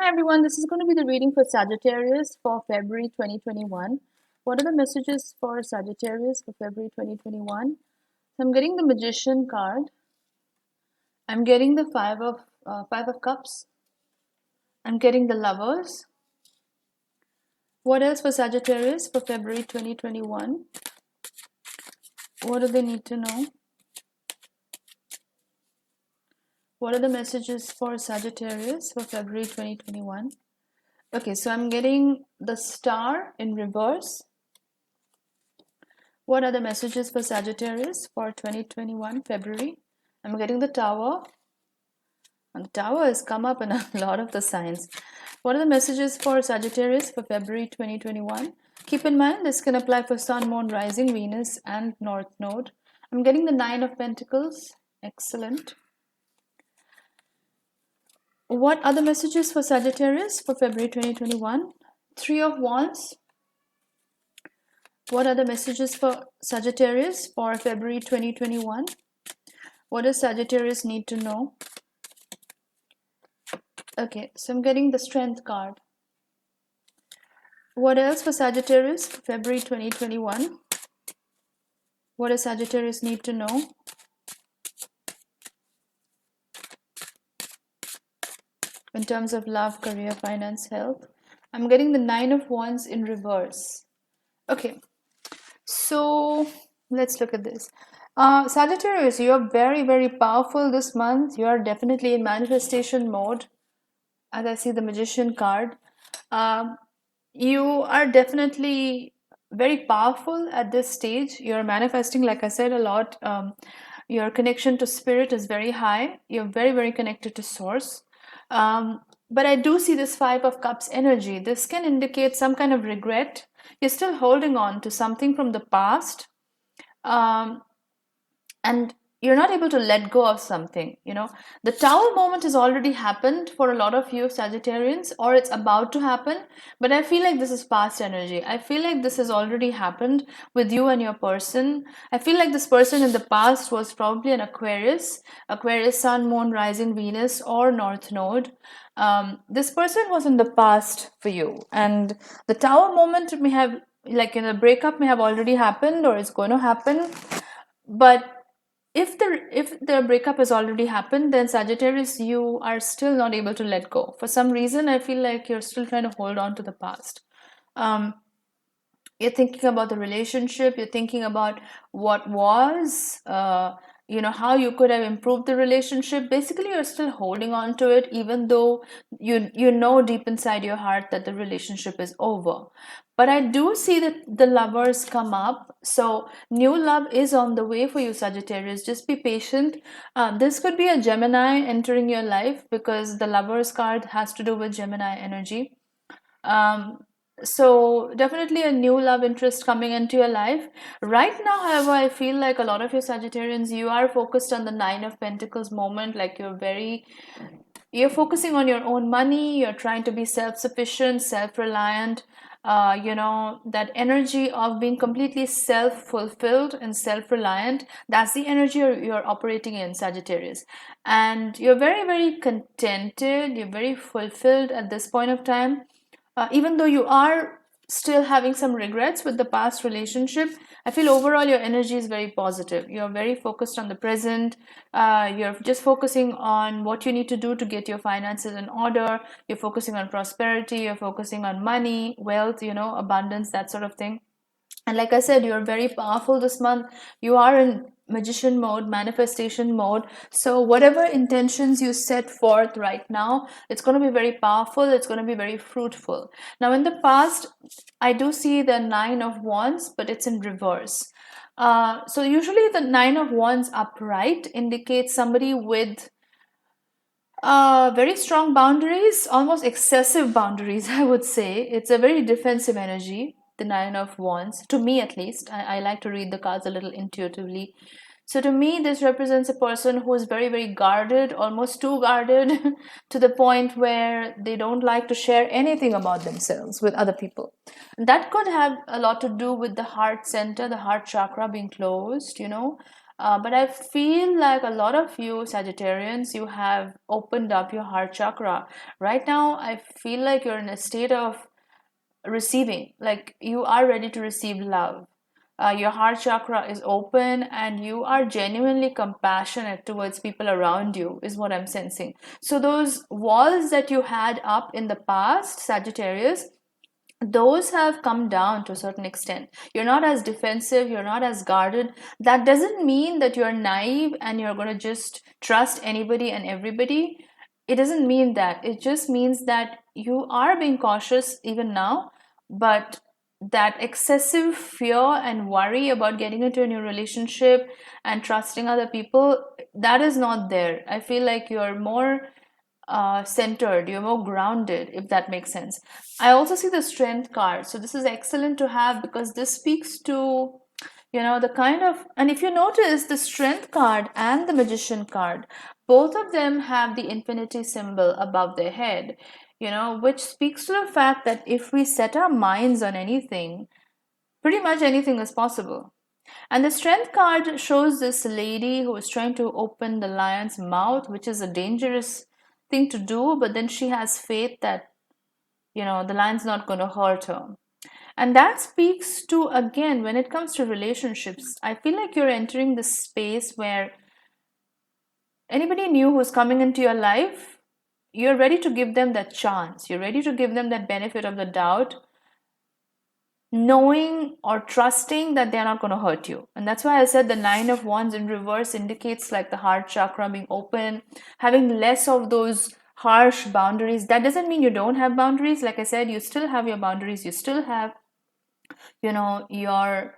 Hi everyone, this is going to be the reading for Sagittarius for February 2021. What are the messages for Sagittarius for February 2021? So I'm getting the Magician card. I'm getting the Five of Cups. I'm getting the Lovers. What else for Sagittarius for February 2021? What do they need to know? What are the messages for Sagittarius for February 2021? Okay, so I'm getting the Star in reverse. What are the messages for Sagittarius for 2021 February? I'm getting the Tower, and the Tower has come up in a lot of the signs. What are the messages for Sagittarius for February 2021? Keep in mind this can apply for Sun, Moon, Rising, Venus, and North Node. I'm getting the Nine of Pentacles. Excellent. What are the messages for Sagittarius for February 2021? Three of Wands. What are the messages for Sagittarius for February 2021? What does Sagittarius need to know? Okay, so I'm getting the Strength card. What else for Sagittarius for February 2021? What does Sagittarius need to know? In terms of love, career, finance, health. I'm getting the Nine of Wands in reverse. Okay, so let's look at this. Sagittarius, you're very, very powerful this month. You are definitely in manifestation mode. As I see the Magician card, you are definitely very powerful at this stage. You're manifesting, like I said, a lot. Your connection to spirit is very high. You're very, very connected to source. But I do see this Five of Cups energy. This can indicate some kind of regret. You're still holding on to something from the past. And you're not able to let go of something. The Tower moment has already happened for a lot of you Sagittarians, or it's about to happen, but I feel like this is past energy. I feel like this has already happened with you and your person. I feel like this person in the past was probably an Aquarius, Sun, Moon, Rising, Venus, or North Node. This person was in the past for you, and the Tower moment may have, like, the breakup may have already happened or it's going to happen. But if the breakup has already happened, then Sagittarius, you are still not able to let go. For some reason, I feel like you're still trying to hold on to the past. You're thinking about the relationship, you're thinking about what was, how you could have improved the relationship. Basically, you're still holding on to it, even though you know deep inside your heart that the relationship is over. But I do see that the Lovers come up, so new love is on the way for you, Sagittarius. Just be patient. This could be a Gemini entering your life, because the Lovers card has to do with Gemini energy. So definitely a new love interest coming into your life right now. However, I feel like a lot of you Sagittarians, you are focused on the Nine of Pentacles moment. Like, you're focusing on your own money. You're trying to be self-sufficient, self-reliant. That energy of being completely self-fulfilled and self-reliant, that's the energy you're operating in, Sagittarius. And you're very, very contented, you're very fulfilled at this point of time. Even though you are still having some regrets with the past relationship, I feel overall your energy is very positive. You're very focused on the present. You're just focusing on what you need to do to get your finances in order. You're focusing on prosperity. You're focusing on money, wealth, abundance, that sort of thing. And like I said, you're very powerful this month. You are in magician mode, manifestation mode. So whatever intentions you set forth right now, it's going to be very powerful. It's going to be very fruitful. Now, in the past, I do see the Nine of Wands, but it's in reverse. So usually the Nine of Wands upright indicates somebody with very strong boundaries, almost excessive boundaries, I would say. It's a very defensive energy, the Nine of Wands, to me at least. I like to read the cards a little intuitively. So to me, this represents a person who is very, very guarded, almost too guarded, to the point where they don't like to share anything about themselves with other people. That could have a lot to do with the heart center, the heart chakra being closed. But I feel like a lot of you Sagittarians, you have opened up your heart chakra. Right now, I feel like you're in a state of receiving, like you are ready to receive love. Your heart chakra is open and you are genuinely compassionate towards people around you, is what I'm sensing. So, those walls that you had up in the past, Sagittarius, those have come down to a certain extent. You're not as defensive, you're not as guarded. That doesn't mean that you're naive and you're going to just trust anybody and everybody. It doesn't mean that. It just means that you are being cautious even now, but that excessive fear and worry about getting into a new relationship and trusting other people, that is not there. I feel like you're more centered, you're more grounded, if that makes sense. I also see the strength card. So this is excellent to have because this speaks to, the kind of, and if you notice the strength card and the magician card, both of them have the infinity symbol above their head, which speaks to the fact that if we set our minds on anything, pretty much anything is possible. And the strength card shows this lady who is trying to open the lion's mouth, which is a dangerous thing to do, but then she has faith that, the lion's not going to hurt her. And that speaks to, again, when it comes to relationships, I feel like you're entering this space where anybody new who's coming into your life, you're ready to give them that chance. You're ready to give them that benefit of the doubt, knowing or trusting that they're not going to hurt you. And that's why I said the Nine of Wands in reverse indicates like the heart chakra being open, having less of those harsh boundaries. That doesn't mean you don't have boundaries. Like I said, you still have your boundaries. You still have, your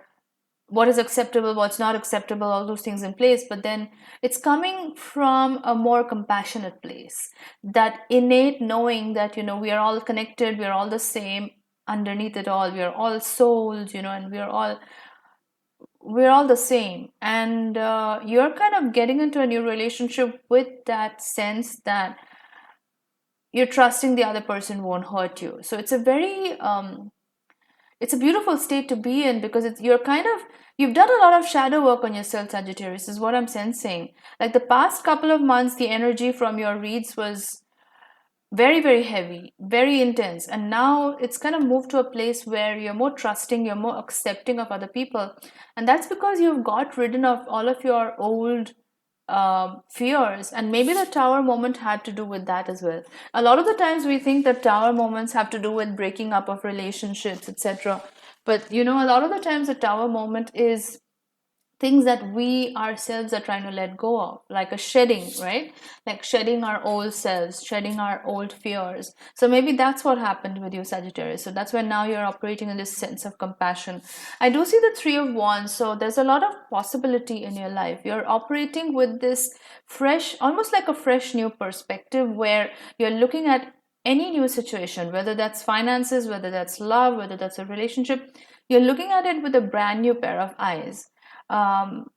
what is acceptable, what's not acceptable, all those things in place. But then it's coming from a more compassionate place, that innate knowing that, we are all connected, we are all the same. Underneath it all, we are all souls, and we're all the same. And you're kind of getting into a new relationship with that sense that you're trusting the other person won't hurt you. So it's a very it's a beautiful state to be in, because you've done a lot of shadow work on yourself, Sagittarius, is what I'm sensing. Like the past couple of months, the energy from your reads was very, very heavy, very intense. And now it's kind of moved to a place where you're more trusting, you're more accepting of other people. And that's because you've got rid of all of your old fears. And maybe the tower moment had to do with that as well. A lot of the times we think that tower moments have to do with breaking up of relationships, etc. But a lot of the times the tower moment is things that we ourselves are trying to let go of, like a shedding, right? Like shedding our old selves, shedding our old fears. So maybe that's what happened with you, Sagittarius. So that's why now you're operating in this sense of compassion. I do see the Three of Wands. So there's a lot of possibility in your life. You're operating with this fresh, almost like a fresh new perspective, where you're looking at any new situation, whether that's finances, whether that's love, whether that's a relationship, you're looking at it with a brand new pair of eyes. um,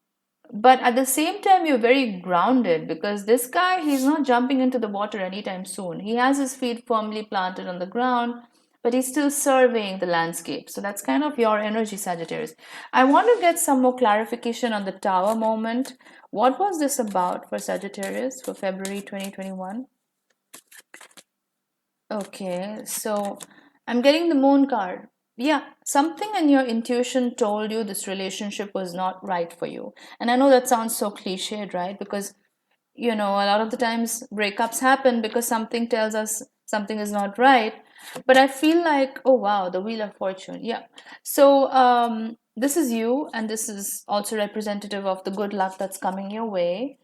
but at the same time, you're very grounded, because this guy, he's not jumping into the water anytime soon. He has his feet firmly planted on the ground, but he's still surveying the landscape. So that's kind of your energy, Sagittarius. I want to get some more clarification on the tower moment. What was this about for Sagittarius for February 2021? Okay, so I'm getting the moon card. Yeah, something in your intuition told you this relationship was not right for you. And I know that sounds so cliched, right? Because, a lot of the times breakups happen because something tells us something is not right. But I feel like, oh wow, the Wheel of Fortune. Yeah. So this is you, and this is also representative of the good luck that's coming your way.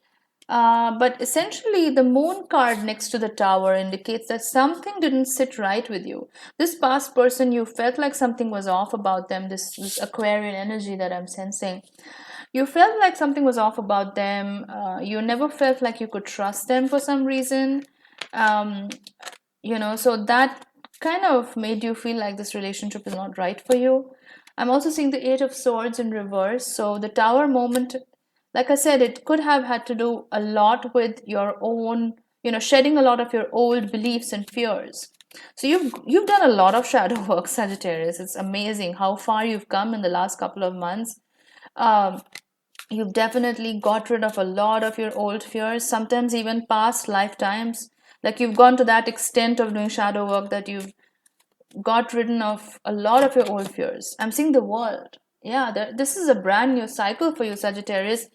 But essentially, the moon card next to the tower indicates that something didn't sit right with you. This past person, you felt like something was off about them, this Aquarian energy that I'm sensing. You felt like something was off about them. You never felt like you could trust them for some reason. Um, so that kind of made you feel like this relationship is not right for you. I'm also seeing the Eight of Swords in reverse. So the tower moment, like I said, it could have had to do a lot with your own, shedding a lot of your old beliefs and fears. So you've done a lot of shadow work, Sagittarius. It's amazing how far you've come in the last couple of months. Um, You've definitely got rid of a lot of your old fears, sometimes even past lifetimes. Like you've gone to that extent of doing shadow work that you've got rid of a lot of your old fears. I'm seeing the world. Yeah, this is a brand new cycle for you, Sagittarius.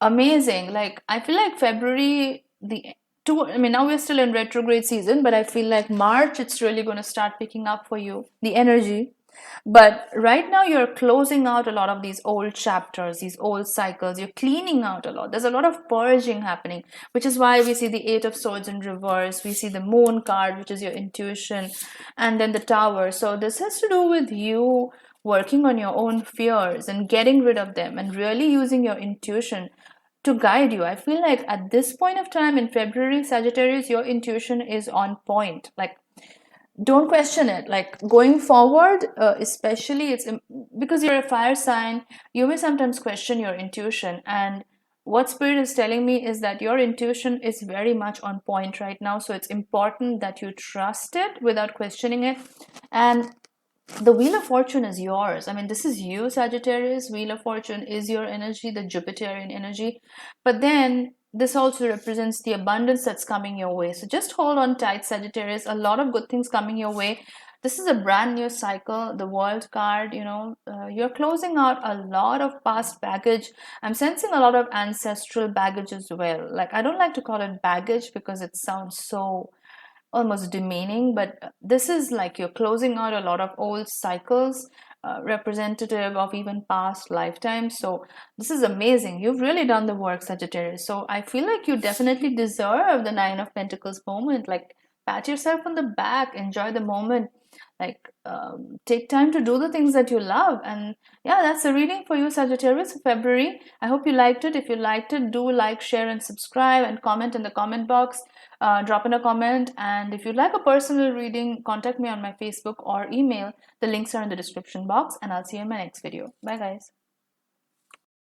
Amazing. Like I feel like February, I mean, now we're still in retrograde season, but I feel like March it's really going to start picking up for you, the energy. But right now you're closing out a lot of these old chapters, these old cycles. You're cleaning out a lot. There's a lot of purging happening, which is why we see the Eight of Swords in reverse. We see the Moon card, which is your intuition, and then the Tower. So this has to do with you working on your own fears and getting rid of them and really using your intuition to guide you. I feel like at this point of time in February, Sagittarius, your intuition is on point. Like don't question it. Like going forward, especially because you're a fire sign, you may sometimes question your intuition. And what spirit is telling me is that your intuition is very much on point right now, so it's important that you trust it without questioning it. And the Wheel of Fortune is yours. I mean, this is you, Sagittarius. Wheel of Fortune is your energy, the Jupiterian energy. But then this also represents the abundance that's coming your way. So just hold on tight, Sagittarius. A lot of good things coming your way. This is a brand new cycle. The World card, you're closing out a lot of past baggage. I'm sensing a lot of ancestral baggage as well. Like, I don't like to call it baggage because it sounds so almost demeaning, but this is like you're closing out a lot of old cycles, representative of even past lifetimes. So this is amazing. You've really done the work, Sagittarius. So I feel like you definitely deserve the Nine of Pentacles moment. Like pat yourself on the back, enjoy the moment, like take time to do the things that you love. And yeah, that's a reading for you, Sagittarius, for February. I hope you liked it. If you liked it, do like, share, and subscribe, and comment in the comment box. Drop in a comment, and if you'd like a personal reading, contact me on my Facebook or email. The links are in the description box, and I'll see you in my next video. Bye guys.